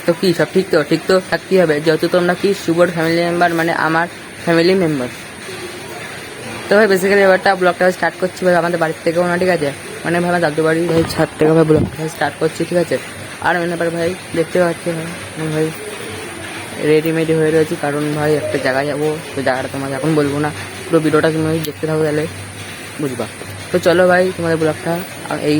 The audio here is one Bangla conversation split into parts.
তো কি সব ঠিক তো থাকতেই হবে, যেহেতু তোমরা কি শুভর ফ্যামিলি মেম্বার, মানে আমার ফ্যামিলি মেম্বার। তো ভাই বেসিক্যালি এবারটা ব্লগটা স্টার্ট করছি ভাই আমাদের বাড়ির থেকেও না, ঠিক আছে, মানে ভাই আমার দাদু বাড়ি ভাই ছাদ থেকে ভাই ব্লগটা স্টার্ট করছি, ঠিক আছে। আর মানে এবার ভাই দেখতে পাচ্ছি ভাই রেডিমেডি হয়ে রয়েছি, কারণ ভাই একটা জায়গায় যাবো, তো জায়গাটা তোমাকে এখন বলবো না, পুরো ভিডিওটা তুমি দেখতে থাকো তাহলে বুঝবা। তো চলো ভাই তোমাদের ব্লগটা এই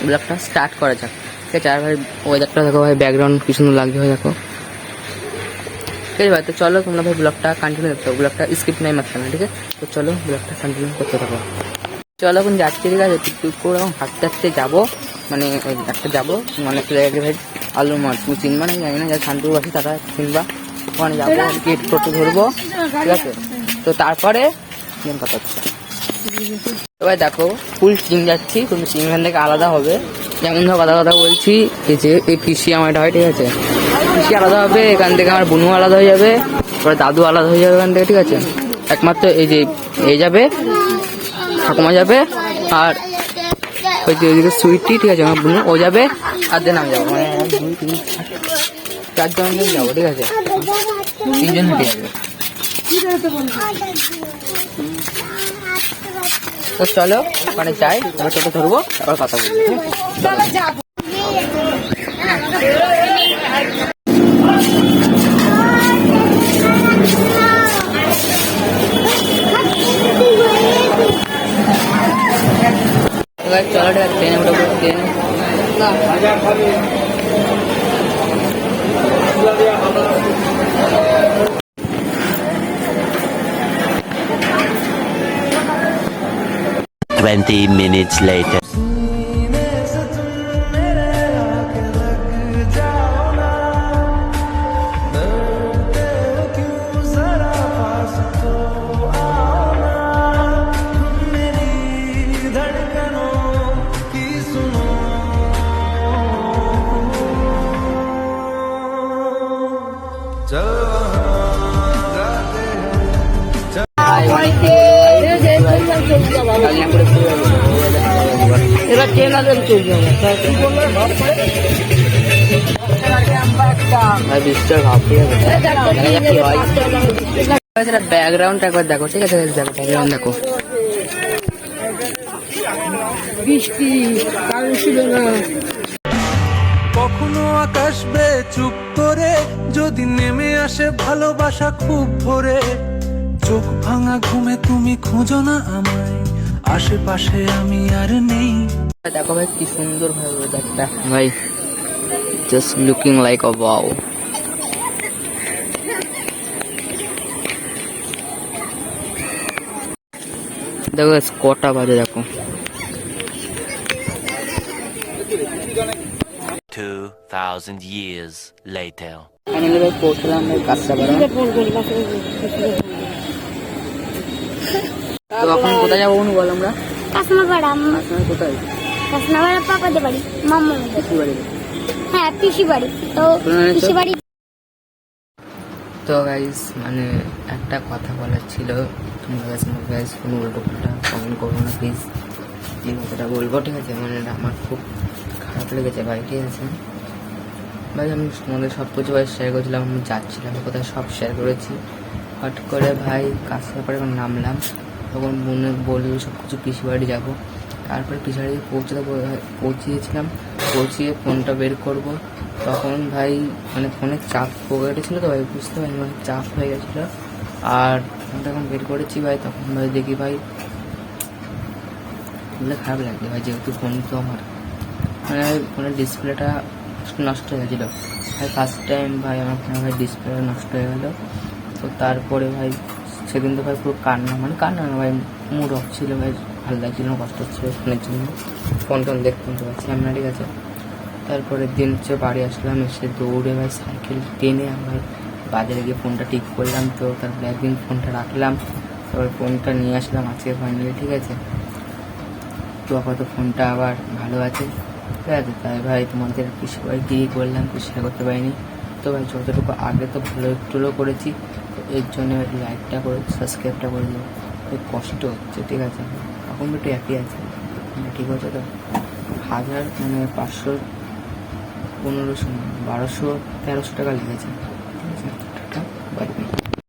ব্লগটা স্টার্ট করা যাক, ঠিক আছে। আর ভাই ওয়েদারটা দেখো ভাই, ব্যাকগ্রাউন্ড কি সুন্দর লাগছে ভাই দেখো, ঠিক আছে ভাই। তো চলো তোমরা ভাই ব্লগটা কন্টিনিউ দেখতে থাকো, ব্লগটা স্কিপ নাই মারতে না, ঠিক আছে। তো চলো ব্লগটা কন্টিনিউ করতে থাকো। চলো এখন যাচ্ছি, ঠিক আছে, টুকটুক করে হাঁটতে হাঁটতে যাবো, মানে ওই একটা যাবো মানে একটা জায়গায় ভাই আলু মাছ তুমি চিনবা না জানি না, যারা শান্তিবাসী তারা চিনবা, ওখানে যাবো গেট টোটো ধরবো, ঠিক আছে। তো তারপরে কথা হচ্ছে এবার দেখো ফুল টিম যাচ্ছি, কিন্তু টিম এখান থেকে আলাদা হবে, যেমন ধর কথা বলছি, এই যে এই পিসি আমার হয়, ঠিক আছে, পিসি আলাদা হবে, এখান থেকে আমার বোনও আলাদা হয়ে যাবে, তারপরে দাদু আলাদা হয়ে যাবে এখান থেকে, ঠিক আছে। একমাত্র এই যে এই যাবে, ঠাকুমা যাবে, আর ওই যে ওইদিকে সুইটি, ঠিক আছে, আমার বোন ও যাবে, আর দেন আমি যাবো, মানে 2 3 4 জন যাবো, ঠিক আছে, 3 জন হেঁটে যাবে। তো চলো ওখানে যাই, তারপর টোটো ধরবো, তারপর কথা বলবো। চলো ট্রেনে উঠবো, ট্রেনে 20 minutes later. এবার ট্রেন আগে চলছে ব্যাকগ্রাউন্ডটা একবার দেখো, ঠিক আছে, দেখো ব্যাকগ্রাউন্ড দেখো, বৃষ্টি কারণ ছিল না। কখনো আকাশ বে চুপ করে যদি নেমে আসে ভালোবাসা খুব ভোরে, চোখ ভাঙা ঘুমে তুমি খোঁজো না আমায়, আশেপাশে আমি আর নেই। দেখো ভাই কি সুন্দর ভাই ওয়েদারটা ভাই, জাস্ট লুকিং লাইক আ ওয়াও। দেখো কটা বাজে দেখো, 2000 years later. ফাইনালি ভাই পৌঁছলাম কাঁচরাপাড়া। তো এখন কোথায় যাবো বল আমরা? কাসমাপাড়া। কোথায়? কাসমাপাড়া পাপাদের বাড়ি, মাম্মা পিসি বাড়ি। হ্যাঁ পিসি বাড়ি। তো পিসি বাড়ি। তো গাইস মানে একটা কথা বলার ছিল, তোমরা গাইস কোনো উল্টো পাল্টা কমেন্ট করবো না প্লিজ, যে কথাটা বলবো, ঠিক আছে, মানে আমার খুব খারাপ লেগেছে ভাই, ঠিক আছে ভাই। আমি তোমাদের সব কিছু ভাই শেয়ার করেছিলাম, আমি যাচ্ছিলাম কোথায় সব শেয়ার করেছি। হট করে ভাই কাছড়াপাড়ে যখন নামলাম তখন মনে বললো সব কিছু পিসি বাড়ি যাবো, তারপরে পিসি বাড়ি পৌঁছিয়েছিলাম, পৌঁছিয়ে ফোনটা বের করব, তখন ভাই মানে ফোনের চাপ পকেটেছিল তো ভাই, বুঝতে পারি মানে চাপ হয়ে গেছিলো, আর ফোনটা যখন বের করেছি ভাই তখন ভাই দেখি ভাই বলে খারাপ লাগছে ভাই, যেহেতু ফোন তো আমার মানে ফোনের ডিসপ্লেটা নষ্ট হয়ে গেছিলো ভাই, ফার্স্ট টাইম ভাই আমার ফোনে ভাই ডিসপ্লে নষ্ট হয়ে গেলো। তো তারপরে ভাই সেদিন তো ভাই পুরো কান্না না ভাই, মুড অফ ছিল ভাই, ভালো লাগছিল না, কষ্ট হচ্ছিল ফোনের জন্য, ফোন দেখতে পাচ্ছিলাম না, ঠিক আছে। তারপরের দিন হচ্ছে বাড়ি আসলাম, এসে দৌড়ে ভাই সাইকেল টেনে আমার বাজারে গিয়ে ফোনটা ঠিক করলাম, তো তারপরে একদিন ফোনটা রাখলাম, তারপর ফোনটা নিয়ে আসলাম আজকে ফাইনালি, ঠিক আছে। তো আপাতত ফোনটা আবার ভালো আছে, ঠিক আছে। তাই ভাই তোমাদের কিছু ভাই দিয়ে করলাম, কিছু শেয়ার করতে পারিনি, তো ভাই যতটুকু আগে তো ভালো একটুও করেছি, তো এর জন্য লাইকটা করে সাবস্ক্রাইবটা করে দেবো, খুব কষ্ট হচ্ছে, ঠিক আছে, এখন একটু একই আছে, ঠিক আছে। তো 1000 মানে 500 1500 না 1200 1300 টাকা লেগেছে। ঠিক আছে।